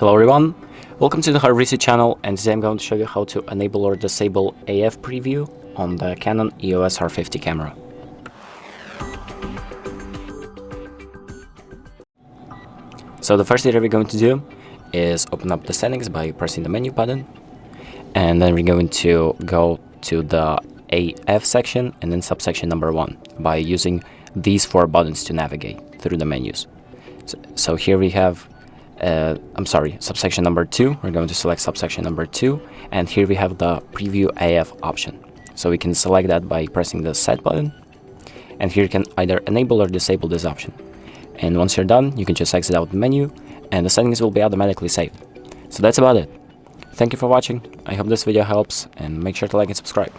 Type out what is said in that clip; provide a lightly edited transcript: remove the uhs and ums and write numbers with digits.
Hello everyone, welcome to the HardReset channel, and today I'm going to show you how to enable or disable AF preview on the Canon EOS R50 camera. So the first thing that we're going to do is open up the settings by pressing the menu button, and then we're going to go to the AF section and then subsection number 1 by using these 4 buttons to navigate through the menus. So here we have subsection number 2. We're going to select subsection number 2, and here we have the preview AF option. So we can select that by pressing the set button, and here you can either enable or disable this option. And once you're done, you can just exit out the menu and the settings will be automatically saved. So that's about it. Thank you for watching. I hope this video helps, and make sure to like and subscribe.